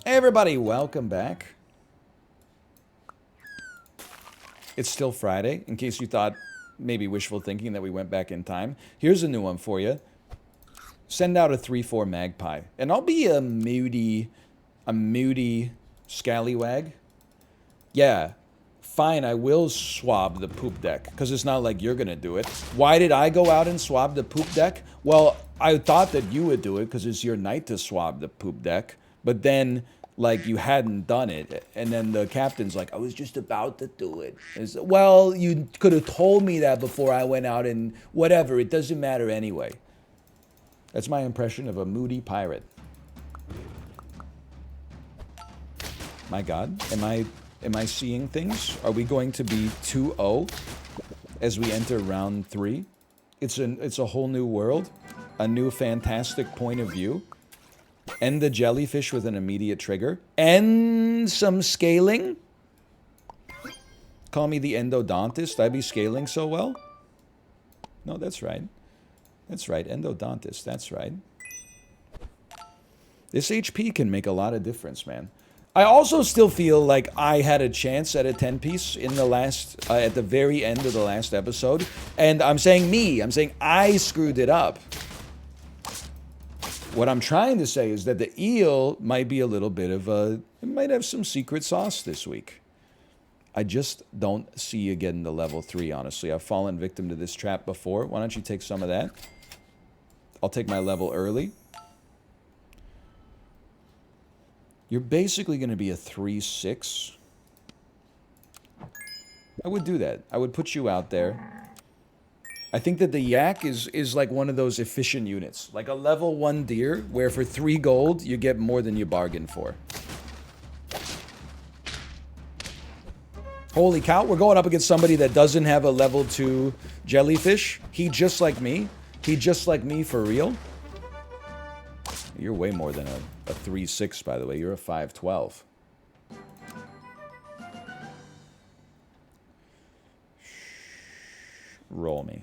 Hey everybody, welcome back. It's still Friday, in case you thought maybe wishful thinking that we went back in time. Here's a new one for you. Send out a 3-4 magpie. And I'll be a moody scallywag. Yeah, fine, I will swab the poop deck, because it's not like you're going to do it. Why did I go out and swab the poop deck? Well, I thought that you would do it, because it's your night to swab the poop deck. But then, like, you hadn't done it. And then the captain's like, I was just about to do it. Well, you could have told me that before I went out and whatever. It doesn't matter anyway. That's my impression of a moody pirate. My God, am I seeing things? Are we going to be 2-0 as we enter round 3? It's a whole new world, a new fantastic point of view. End the jellyfish with an immediate trigger. And some scaling. Call me the endodontist. I be scaling so well. No, that's right. That's right, endodontist. That's right. This HP can make a lot of difference, man. I also still feel like I had a chance at a 10-piece in the last, at the very end of the last episode. And I'm saying me. I'm saying I screwed it up. What I'm trying to say is that the eel might be a little bit of a... It might have some secret sauce this week. I just don't see you getting to level 3, honestly. I've fallen victim to this trap before. Why don't you take some of that? I'll take my level early. You're basically going to be a 3-6. I would do that. I would put you out there. I think that the yak is like one of those efficient units. Like a level 1 deer, where for 3 gold, you get more than you bargained for. Holy cow, we're going up against somebody that doesn't have a level 2 jellyfish. He just like me. He just like me for real. You're way more than a 3-6, by the way. You're a 5-12. Roll me.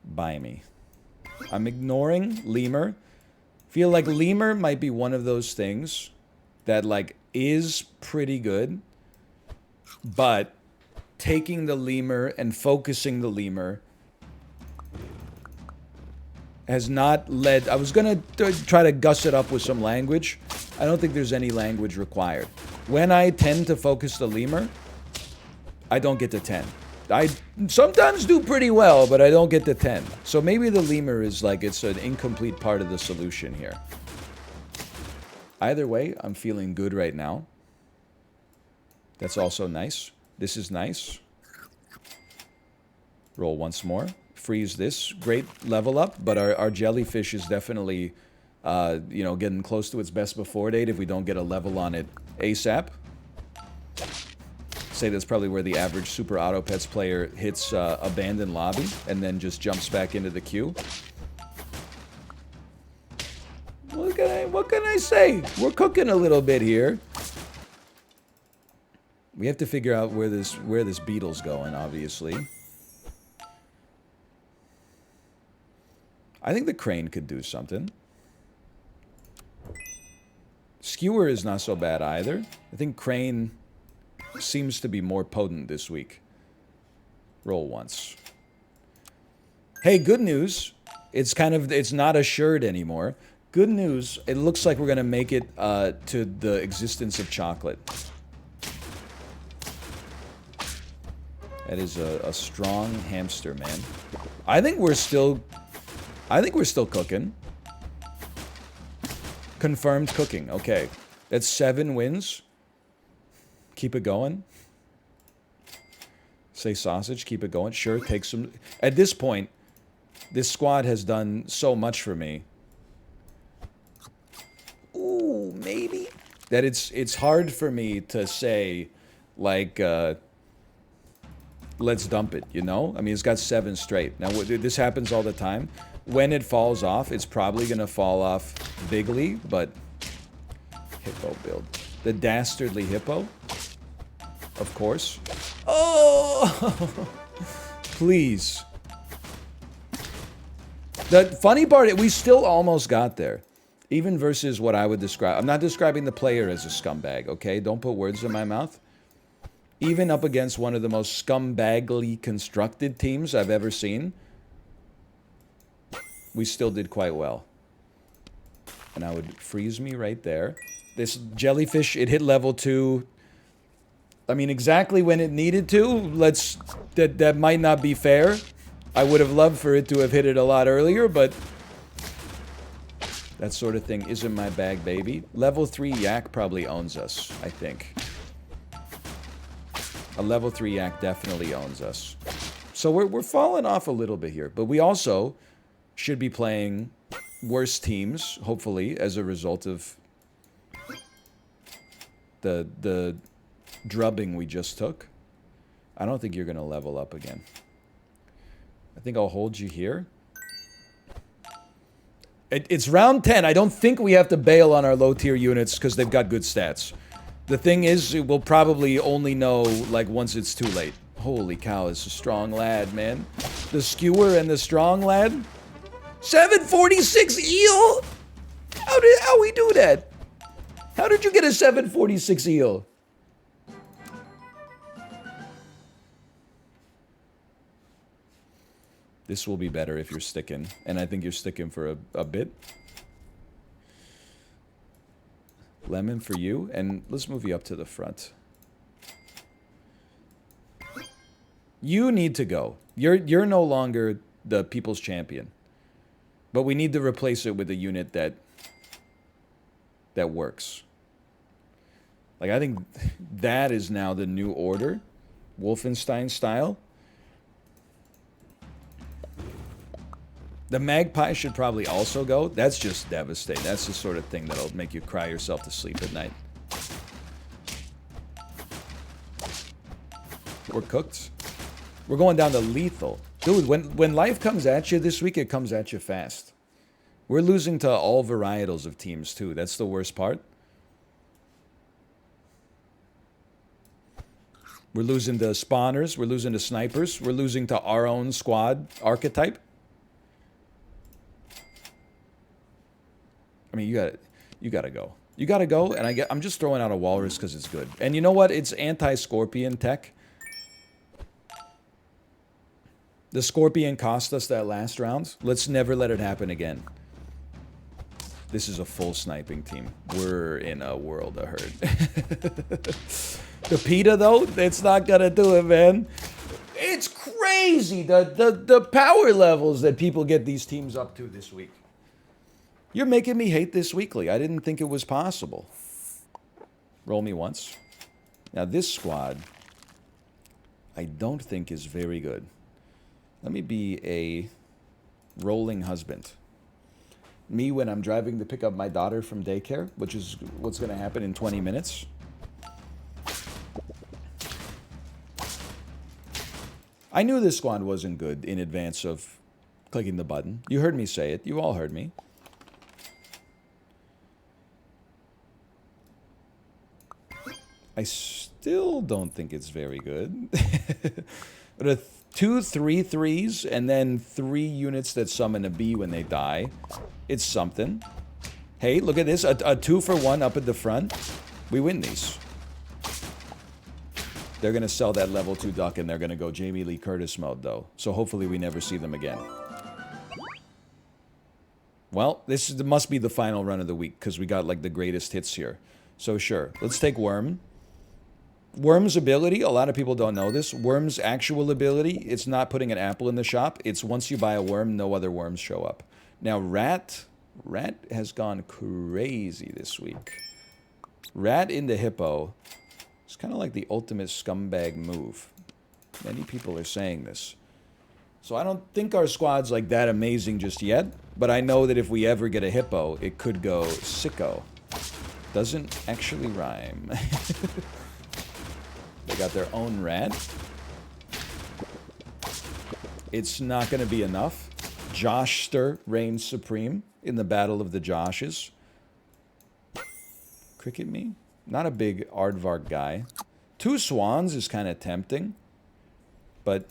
Buy me. I'm ignoring lemur. Feel like lemur might be one of those things that, like, is pretty good. But taking the lemur and focusing the lemur has not led... I was going to try to guss it up with some language. I don't think there's any language required. When I tend to focus the lemur, I don't get to 10. I sometimes do pretty well, but I don't get to 10. So maybe the lemur is like, it's an incomplete part of the solution here. Either way, I'm feeling good right now. That's also nice. This is nice. Roll once more. Freeze this. Great level up, but our jellyfish is definitely, you know, getting close to its best before date if we don't get a level on it ASAP. Say that's probably where the average Super Auto Pets player hits abandoned lobby and then just jumps back into the queue. What can I say? We're cooking a little bit here. We have to figure out where this beetle's going, obviously. I think the crane could do something. Skewer is not so bad either. I think crane seems to be more potent this week. Roll once. Hey, good news. It's not assured anymore. Good news. It looks like we're going to make it to the existence of chocolate. That is a strong hamster, man. I think we're still cooking. Confirmed cooking. Okay. That's 7 wins. Keep it going. Say sausage, keep it going. Sure, take some... At this point, this squad has done so much for me. Ooh, maybe? That it's hard for me to say, like, let's dump it, you know? I mean, it's got 7 straight. Now, this happens all the time. When it falls off, it's probably going to fall off bigly, but... Hippo build. The dastardly hippo? Of course. Oh! Please. The funny part, we still almost got there. Even versus what I would describe... I'm not describing the player as a scumbag, okay? Don't put words in my mouth. Even up against one of the most scumbagly constructed teams I've ever seen, we still did quite well. And I would freeze me right there. This jellyfish, it hit level 2. I mean, exactly when it needed to. That might not be fair. I would have loved for it to have hit it a lot earlier, but that sort of thing isn't my bag, baby. Level 3 yak probably owns us, I think. A level 3 yak definitely owns us. So we're falling off a little bit here, but we also should be playing worse teams, hopefully, as a result of the drubbing we just took. I don't think you're going to level up again. I think I'll hold you here. It's round 10. I don't think we have to bail on our low-tier units because they've got good stats. The thing is, we'll probably only know, like, once it's too late. Holy cow, it's a strong lad, man. The skewer and the strong lad. 746 eel? How we do that? How did you get a 746 eel? This will be better if you're sticking. And I think you're sticking for a bit. Lemon for you. And let's move you up to the front. You need to go. You're no longer the people's champion. But we need to replace it with a unit that works. Like, I think that is now the new order. Wolfenstein style. The magpie should probably also go. That's just devastating. That's the sort of thing that'll make you cry yourself to sleep at night. We're cooked. We're going down to lethal. Dude, when life comes at you this week, it comes at you fast. We're losing to all varietals of teams, too. That's the worst part. We're losing to spawners. We're losing to snipers. We're losing to our own squad archetype. I mean, you gotta go. You gotta go, and I'm just throwing out a walrus because it's good. And you know what? It's anti-scorpion tech. The scorpion cost us that last round. Let's never let it happen again. This is a full sniping team. We're in a world of hurt. The PETA, though, it's not gonna do it, man. It's crazy, the power levels that people get these teams up to this week. You're making me hate this weekly. I didn't think it was possible. Roll me once. Now, this squad, I don't think is very good. Let me be a rolling husband. Me when I'm driving to pick up my daughter from daycare, which is what's going to happen in 20 minutes. I knew this squad wasn't good in advance of clicking the button. You heard me say it. You all heard me. I still don't think it's very good. But a 2 3/3s and then 3 units that summon a bee when they die. It's something. Hey, look at this. A 2-for-1 up at the front. We win these. They're going to sell that level 2 duck and they're going to go Jamie Lee Curtis mode, though. So hopefully we never see them again. Well, this must be the final run of the week because we got like the greatest hits here. So sure, let's take Worm. Worm's ability, a lot of people don't know this. Worm's actual ability, it's not putting an apple in the shop. It's once you buy a worm, no other worms show up. Now, Rat has gone crazy this week. Rat into Hippo is kind of like the ultimate scumbag move. Many people are saying this. So I don't think our squad's like that amazing just yet, but I know that if we ever get a Hippo, it could go sicko. Doesn't actually rhyme. They got their own rat. It's not going to be enough. Joshster reigns supreme in the battle of the Joshes. Cricket me? Not a big Aardvark guy. 2 swans is kind of tempting. But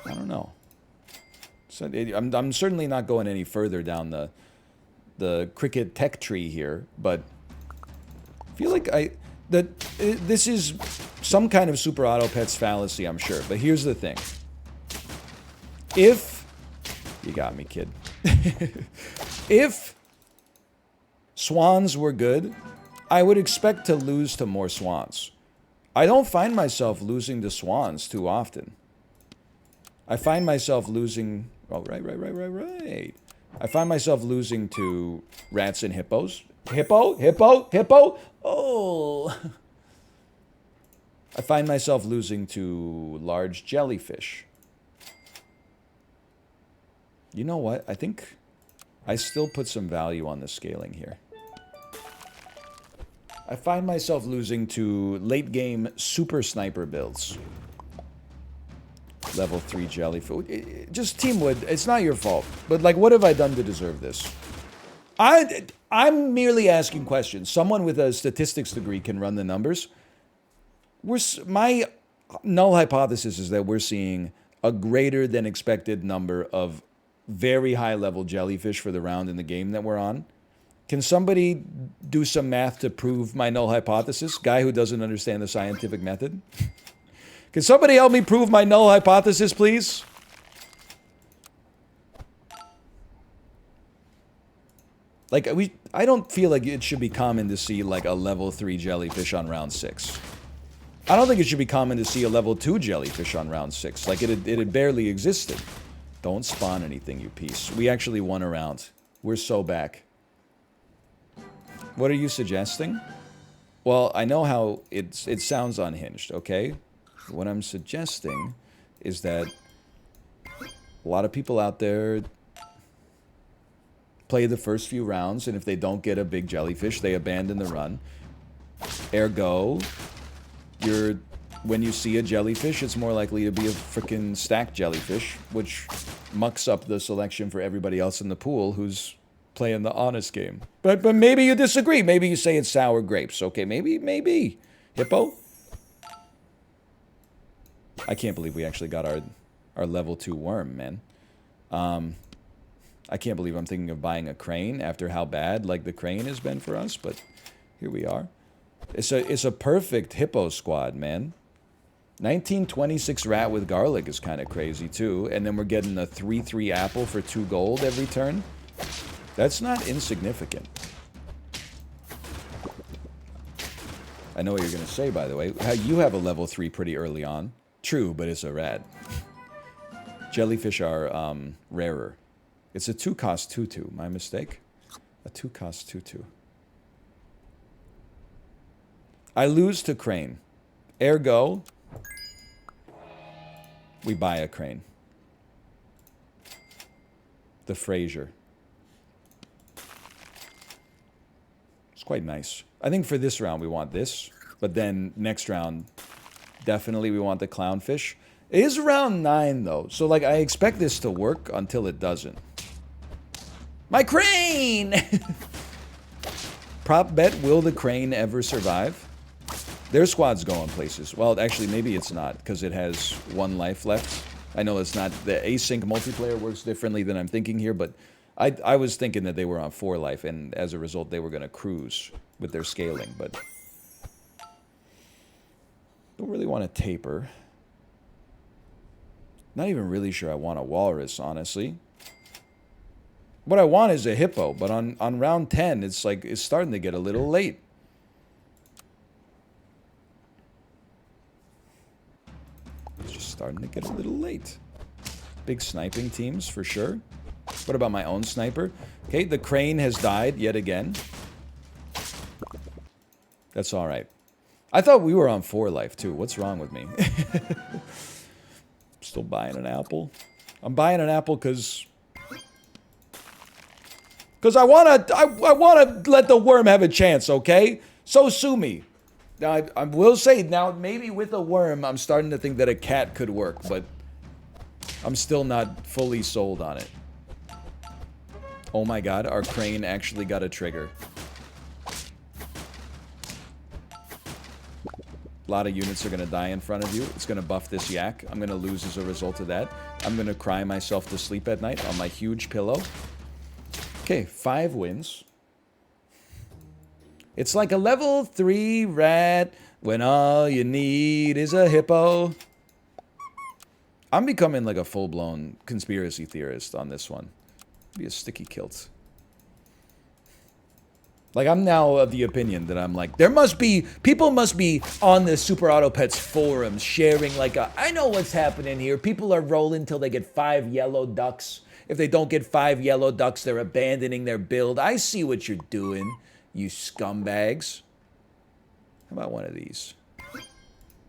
I don't know. So I'm certainly not going any further down the the cricket tech tree here, but I feel like this is some kind of super auto pets fallacy, I'm sure. But here's the thing. If... You got me, kid. If swans were good, I would expect to lose to more swans. I don't find myself losing to swans too often. I find myself losing... Oh, right. I find myself losing to rats and hippos. Hippo! Oh! I find myself losing to large jellyfish. You know what? I think I still put some value on the scaling here. I find myself losing to late game super sniper builds. Level 3 jellyfish. Just Teamwood, it's not your fault. But like, what have I done to deserve this? I'm merely asking questions. Someone with a statistics degree can run the numbers. My null hypothesis is that we're seeing a greater than expected number of very high level jellyfish for the round in the game that we're on. Can somebody do some math to prove my null hypothesis? Guy who doesn't understand the scientific method? Can somebody help me prove my null hypothesis, please? Like, I don't feel like it should be common to see, like, a level 3 jellyfish on round 6. I don't think it should be common to see a level 2 jellyfish on round 6. Like, it had barely existed. Don't spawn anything, you piece. We actually won a round. We're so back. What are you suggesting? Well, I know how it sounds unhinged, okay? What I'm suggesting is that a lot of people out there play the first few rounds, and if they don't get a big jellyfish, they abandon the run. Ergo, when you see a jellyfish, it's more likely to be a freaking stacked jellyfish, which mucks up the selection for everybody else in the pool who's playing the honest game. But maybe you disagree. Maybe you say it's sour grapes. Okay, maybe. Hippo? I can't believe we actually got our level 2 worm, man. I can't believe I'm thinking of buying a crane after how bad, like, the crane has been for us, but here we are. It's a perfect hippo squad, man. 1926 rat with garlic is kind of crazy, too. And then we're getting a 3/3 apple for 2 gold every turn. That's not insignificant. I know what you're going to say, by the way. How you have a level 3 pretty early on. True, but it's a rat. Jellyfish are rarer. It's a 2-cost 2/2. My mistake? A 2-cost 2/2. I lose to crane. Ergo, we buy a crane. The Fraser. It's quite nice. I think for this round we want this, but then next round, definitely we want the clownfish. It is round 9 though, so like I expect this to work until it doesn't. My crane! Prop bet, will the crane ever survive? Their squad's going places. Well, actually, maybe it's not, because it has 1 life left. I know it's not... The async multiplayer works differently than I'm thinking here, but I was thinking that they were on 4 life, and as a result, they were going to cruise with their scaling, but... Don't really want to taper. Not even really sure I want a walrus, honestly. What I want is a hippo, but on round 10, it's like, it's starting to get a little late. It's just starting to get a little late. Big sniping teams, for sure. What about my own sniper? Okay, the crane has died yet again. That's alright. I thought we were on 4 life, too. What's wrong with me? Still buying an apple. I'm buying an apple because I want to let the worm have a chance, okay? So sue me. Now, I will say, now, maybe with a worm, I'm starting to think that a cat could work, but I'm still not fully sold on it. Oh my god, our crane actually got a trigger. A lot of units are going to die in front of you. It's going to buff this yak. I'm going to lose as a result of that. I'm going to cry myself to sleep at night on my huge pillow. Okay, 5 wins. It's like a level 3 rat when all you need is a hippo. I'm becoming like a full-blown conspiracy theorist on this one. Be a sticky kilt. Like, I'm now of the opinion that I'm like, people must be on the Super Auto Pets forums sharing like I know what's happening here. People are rolling till they get 5 yellow ducks. If they don't get 5 yellow ducks, they're abandoning their build. I see what you're doing, you scumbags. How about one of these?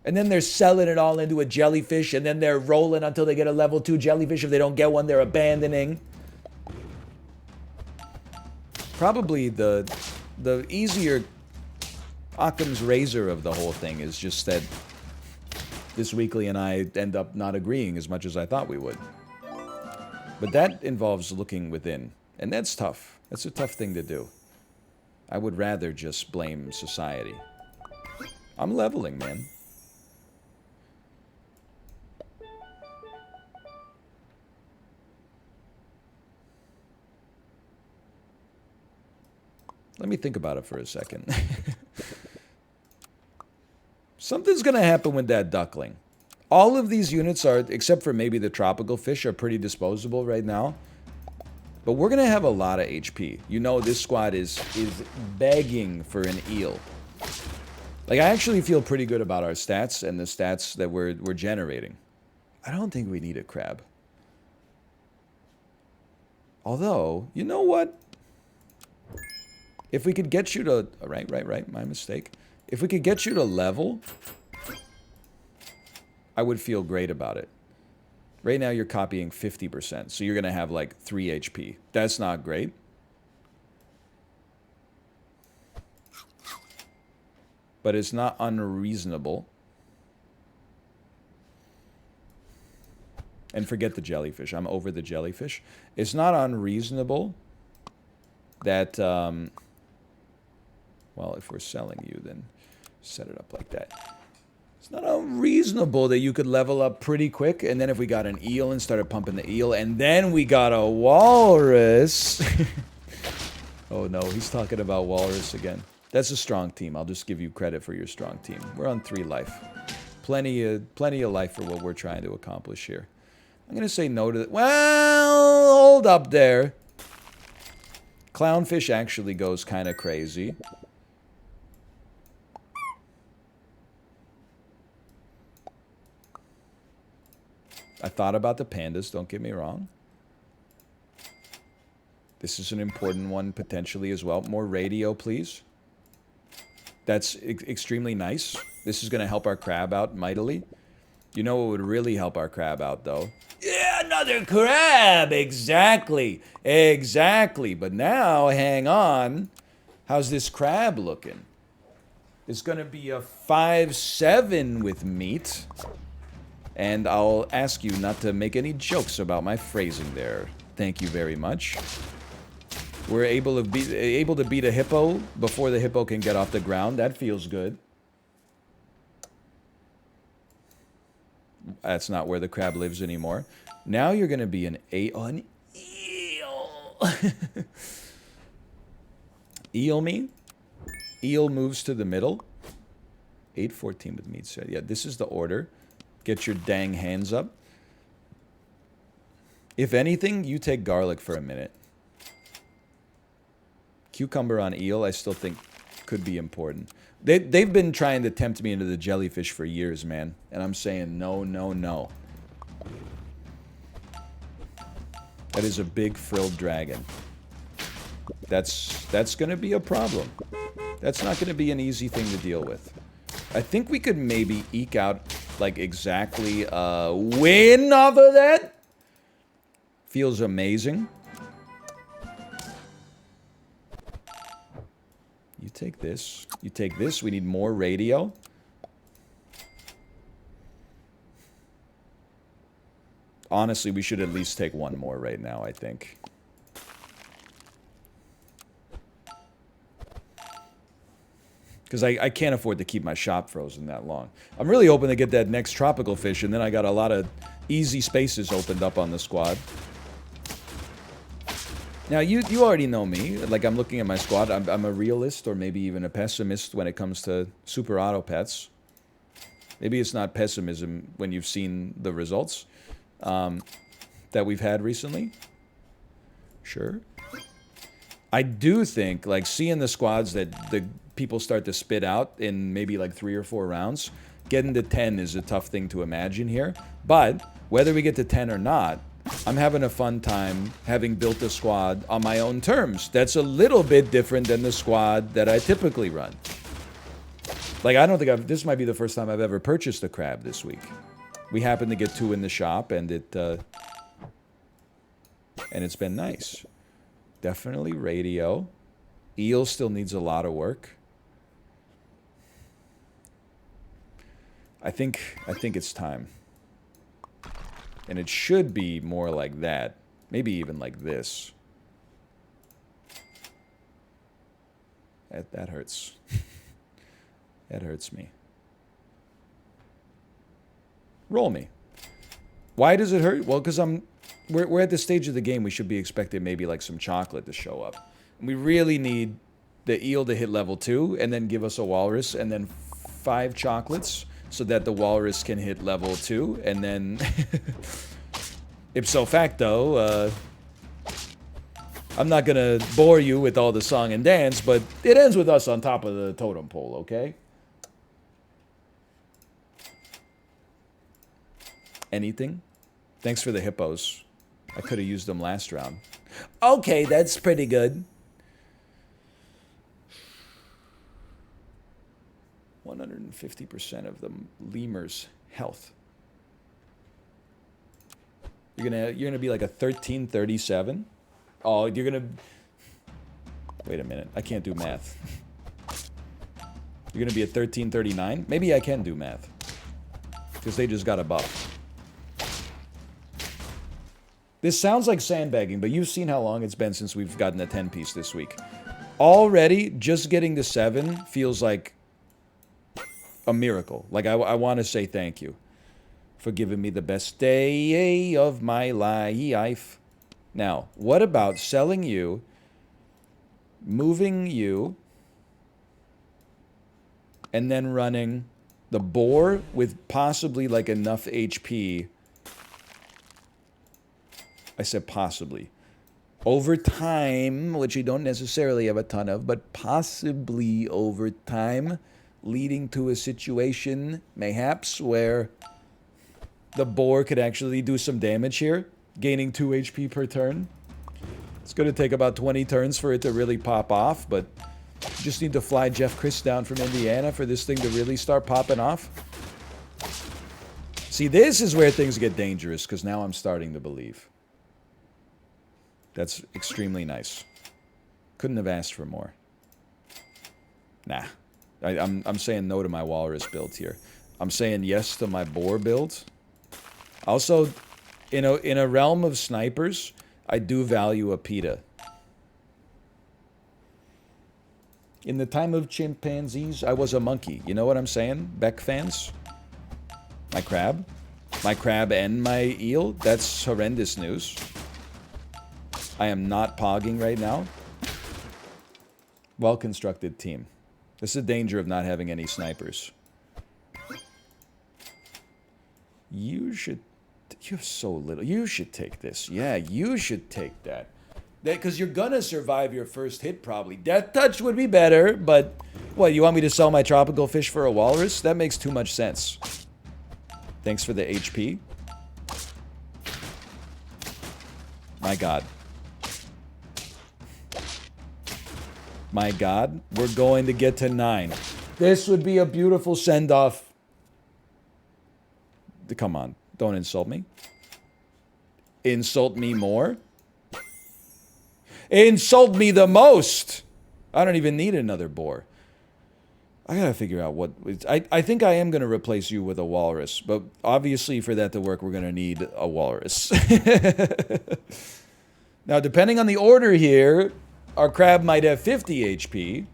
And then they're selling it all into a jellyfish, and then they're rolling until they get a level 2 jellyfish. If they don't get one, they're abandoning. Probably the easier Occam's razor of the whole thing is just that this weekly and I end up not agreeing as much as I thought we would. But that involves looking within, and that's tough. That's a tough thing to do. I would rather just blame society. I'm leveling, man. Let me think about it for a second. Something's going to happen with that duckling. All of these units are, except for maybe the tropical fish, are pretty disposable right now. But we're going to have a lot of HP. You know, this squad is begging for an eel. Like, I actually feel pretty good about our stats and the stats that we're generating. I don't think we need a crab. Although, you know what? If we could get you to... Right, my mistake. If we could get you to level, I would feel great about it. Right now you're copying 50%, so you're going to have like 3 HP. That's not great. But it's not unreasonable. And forget the jellyfish. I'm over the jellyfish. It's not unreasonable that... well, if we're selling you, then set it up like that. It's not unreasonable that you could level up pretty quick, and then if we got an eel and started pumping the eel, and then we got a walrus. Oh no, he's talking about walrus again. That's a strong team. I'll just give you credit for your strong team. We're on 3 life. Plenty of life for what we're trying to accomplish here. I'm going to say no to that. Well, hold up there. Clownfish actually goes kind of crazy. I thought about the pandas, don't get me wrong. This is an important one potentially as well. More radio, please. That's extremely nice. This is going to help our crab out mightily. You know what would really help our crab out, though? Yeah, another crab! Exactly. Exactly. But now, hang on. How's this crab looking? It's going to be a 5-7 with meat. And I'll ask you not to make any jokes about my phrasing there. Thank you very much. We're able to beat a hippo before the hippo can get off the ground. That feels good. That's not where the crab lives anymore. Now you're going to be an eel. Eel me? Eel moves to the middle. 8-14 with meat. So yeah, this is the order. Get your dang hands up. If anything, you take garlic for a minute. Cucumber on eel, I still think could be important. They've been trying to tempt me into the jellyfish for years, man. And I'm saying no, no, no. That is a big frilled dragon. That's going to be a problem. That's not going to be an easy thing to deal with. I think we could maybe eke out, like, exactly a win off of that. Feels amazing. You take this. You take this. We need more radio. Honestly, we should at least take one more right now, I think. Because I can't afford to keep my shop frozen that long. I'm really hoping to get that next tropical fish, and then I got a lot of easy spaces opened up on the squad. Now, you already know me. Like, I'm looking at my squad. I'm a realist or maybe even a pessimist when it comes to super auto pets. Maybe it's not pessimism when you've seen the results that we've had recently. Sure. I do think, like, seeing the squads that the people start to spit out in maybe like 3 or 4 rounds, getting to 10 is a tough thing to imagine here. But whether we get to 10 or not, I'm having a fun time having built a squad on my own terms. That's a little bit different than the squad that I typically run. Like, I don't think this might be the first time I've ever purchased a crab this week. We happened to get 2 in the shop, and it's been nice. Definitely radio. Eel still needs a lot of work. I think it's time. And it should be more like that. Maybe even like this. That hurts. That hurts me. Roll me. Why does it hurt? Well, because we're at the stage of the game we should be expecting maybe like some chocolate to show up. And we really need the eel to hit level 2 and then give us a walrus and then 5 chocolates so that the walrus can hit level 2 and then ipso facto, I'm not gonna bore you with all the song and dance, but it ends with us on top of the totem pole, okay? Anything? Thanks for the hippos. I could have used them last round. Okay, that's pretty good. 150% of the lemur's health. You're gonna be like a 1337. Oh, you're gonna. Wait a minute. I can't do math. You're gonna be a 1339. Maybe I can do math because they just got a buff. This sounds like sandbagging, but you've seen how long it's been since we've gotten a 10-piece this week. Already, just getting to 7 feels like a miracle. Like, I want to say thank you for giving me the best day of my life. Now, what about selling you, moving you, and then running the boar with possibly like enough HP? I said possibly. Over time, which you don't necessarily have a ton of, but possibly over time, leading to a situation, mayhaps, where the boar could actually do some damage here, gaining 2 HP per turn. It's going to take about 20 turns for it to really pop off, but you just need to fly Jeff Chris down from Indiana for this thing to really start popping off. See, this is where things get dangerous, because now I'm starting to believe. That's extremely nice. Couldn't have asked for more. Nah. I'm saying no to my walrus build here. I'm saying yes to my boar build. Also, in a realm of snipers, I do value a PETA. In the time of chimpanzees, I was a monkey. You know what I'm saying, Beck fans? My crab and my eel, that's horrendous news. I am not pogging right now. Well-constructed team. This is the danger of not having any snipers. You have so little. You should take this. Yeah, you should take that. Because you're gonna survive your first hit probably. Death touch would be better, but what, you want me to sell my tropical fish for a walrus? That makes too much sense. Thanks for the HP. My God. My God, we're going to get to 9. This would be a beautiful send-off. Come on, don't insult me. Insult me more. Insult me the most. I don't even need another boar. I gotta figure out what... I think I am gonna replace you with a walrus, but obviously for that to work, we're gonna need a walrus. Now, depending on the order here, our crab might have 50 HP.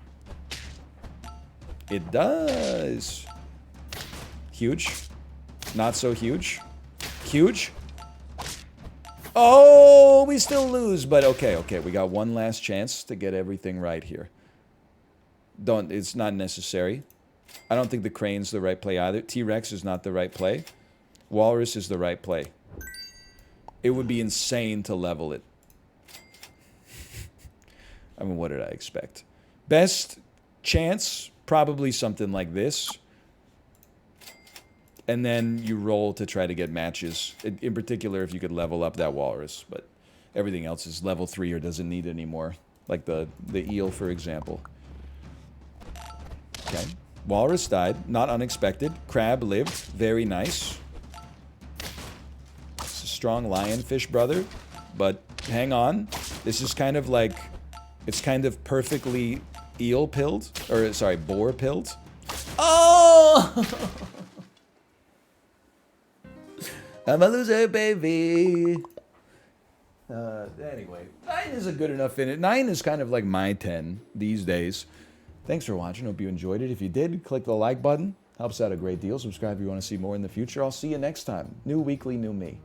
It does. Huge. Not so huge. Huge. Oh, we still lose, but okay, okay. We got one last chance to get everything right here. It's not necessary. I don't think the crane's the right play either. T-Rex is not the right play. Walrus is the right play. It would be insane to level it. I mean, what did I expect? Best chance, probably something like this. And then you roll to try to get matches. In particular, if you could level up that walrus. But everything else is level 3 or doesn't need anymore. Like the eel, for example. Okay. Walrus died. Not unexpected. Crab lived. Very nice. It's a strong lionfish, brother. But hang on. This is kind of like... It's kind of perfectly eel-pilled. Or, sorry, boar-pilled. Oh! I'm a loser, baby. Anyway, 9 is a good enough finish. 9 is kind of like my 10 these days. Thanks for watching. Hope you enjoyed it. If you did, click the like button. Helps out a great deal. Subscribe if you want to see more in the future. I'll see you next time. New weekly, new me.